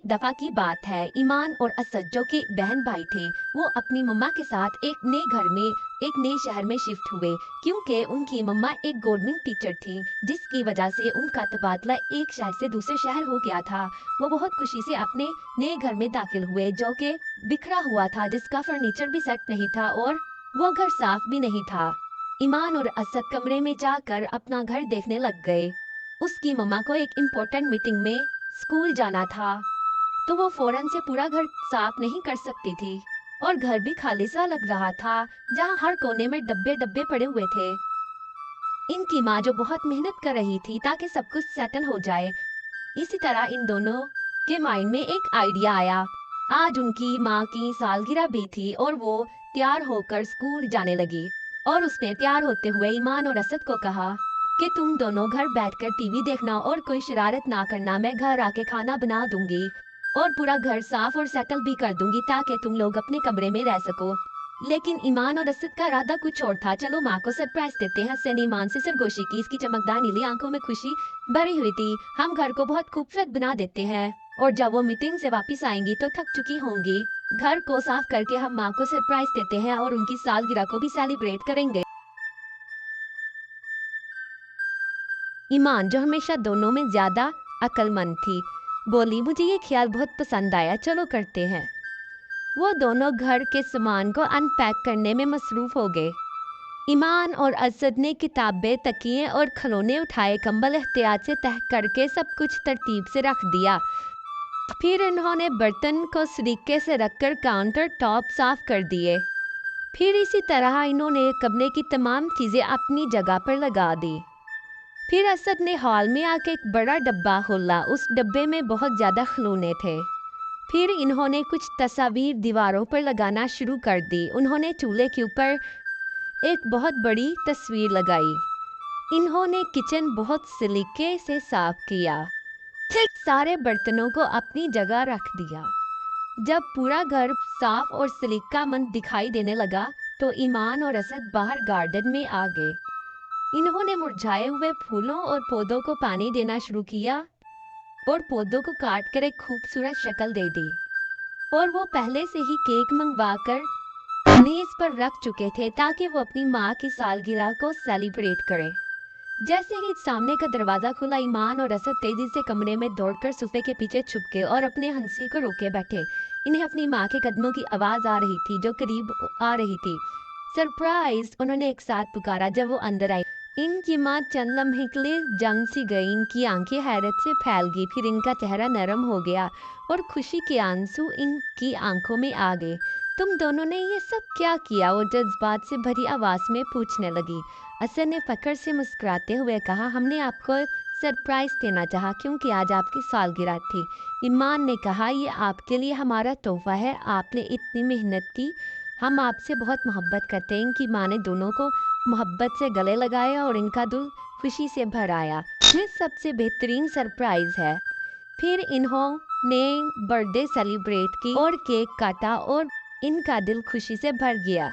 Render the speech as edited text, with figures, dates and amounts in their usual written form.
एक दफा की बात है, ईमान और असद जो कि बहन भाई थे, वो अपनी मम्मा के साथ एक नए शहर में शिफ्ट हुए, क्योंकि उनकी मम्मा एक गवर्नमेंट टीचर थी, जिसकी वजह से उनका तबादला एक शहर से दूसरे शहर हो गया था। वो बहुत खुशी से अपने नए घर में दाखिल हुए, जो कि बिखरा हुआ था, जिसका फर्नीचर भी सेट नहीं था और वो घर साफ भी नहीं था। ईमान और असद कमरे में जाकर अपना घर देखने लग गए। उसकी मम्मा को एक इम्पोर्टेंट मीटिंग में स्कूल जाना था, तो वो फौरन से पूरा घर साफ नहीं कर सकती थी और घर भी खाली सा लग रहा था, जहाँ हर कोने में डब्बे डब्बे पड़े हुए थे। इनकी माँ जो बहुत मेहनत कर रही थी ताकि सब कुछ सेटल हो जाए। इसी तरह इन दोनों के माइंड में एक आइडिया आया। आज उनकी माँ की सालगिरह भी थी और वो तैयार होकर स्कूल जाने लगी, और उसने तैयार होते हुए ईमान और असद को कहा कि तुम दोनों घर बैठकर टीवी देखना और कोई शरारत ना करना, मैं घर आके खाना बना दूंगी और पूरा घर साफ और सेटल भी कर दूंगी ताकि तुम लोग अपने कमरे में रह सको। लेकिन ईमान और असद का इरादा कुछ और था। चलो माँ को सरप्राइज देते हैं। हसन ईमान से सरगोशी की, इसकी चमकदार नीली आंखों में खुशी भरी हुई थी। हम घर को बहुत खूबसूरत बना देते हैं और जब वो मीटिंग से वापस आएंगी तो थक चुकी होंगी। घर को साफ करके हम माँ को सरप्राइज देते हैं और उनकी सालगिरह को भी सेलिब्रेट करेंगे। ईमान, जो हमेशा दोनों में ज्यादा अक्लमंद थी, बोली, मुझे ये ख्याल बहुत पसंद आया, चलो करते हैं। वो दोनों घर के सामान को अनपैक करने में मसरूफ हो गए। ईमान और असद ने किताबें, तकिए और खिलौने उठाए, कंबल एहतियात से तह करके सब कुछ तरतीब से रख दिया। फिर इन्होंने बर्तन को सलीके से रखकर काउंटर टॉप साफ कर दिए। फिर इसी तरह इन्होंने कमरे की तमाम चीजें अपनी जगह पर लगा दी। फिर असद ने हॉल में आके एक बड़ा डब्बा खोला। उस डब्बे में बहुत ज्यादा खिलौने थे। फिर इन्होंने कुछ तस्वीर दीवारों पर लगाना शुरू कर दी। उन्होंने चूल्हे के ऊपर एक बहुत बड़ी तस्वीर लगाई। इन्होंने किचन बहुत सलीके से साफ किया, फिर सारे बर्तनों को अपनी जगह रख दिया। जब पूरा घर साफ और सलीकामंद दिखाई देने लगा तो ईमान और असद बाहर गार्डन में आ गए। इन्होंने मुरझाए हुए फूलों और पौधों को पानी देना शुरू किया और पौधों को काट कर एक खूबसूरत शक्ल दे दी। और वो पहले से ही केक मंगवाकर मेज पर रख चुके थे ताकि वो अपनी माँ की सालगिरह को सेलिब्रेट करें। जैसे ही सामने का दरवाजा खुला, ईमान और असद तेजी से कमरे में दौड़कर सोफे के पीछे छुप गए और अपने हंसी को रोके बैठे। इन्हें अपनी माँ के कदमों की आवाज आ रही थी जो करीब आ रही थी। सरप्राइज, उन्होंने एक साथ पुकारा जब वो अंदर आई। इनकी माँ चंद लम्हे के लिए जंग सी गई। इनकी आंखें हैरत से फैल गई, फिर इनका चेहरा नरम हो गया और खुशी के आंसू इनकी आंखों में आ गए। तुम दोनों ने ये सब क्या किया? वो जज्बात से भरी आवाज में पूछने लगी। असद ने फकर से मुस्कुराते हुए कहा, हमने आपको सरप्राइज देना चाहा क्योंकि आज आपकी सालगिरह थी। ईमान ने कहा, ये आपके लिए हमारा तोहफा है, आपने इतनी मेहनत की, हम आपसे बहुत मोहब्बत करते हैं। इनकी माँ ने दोनों को मोहब्बत से गले लगाया और इनका दिल खुशी से भर आया। ये सबसे बेहतरीन सरप्राइज है। फिर इन्होंने बर्थडे सेलिब्रेट की और केक काटा और इनका दिल खुशी से भर गया।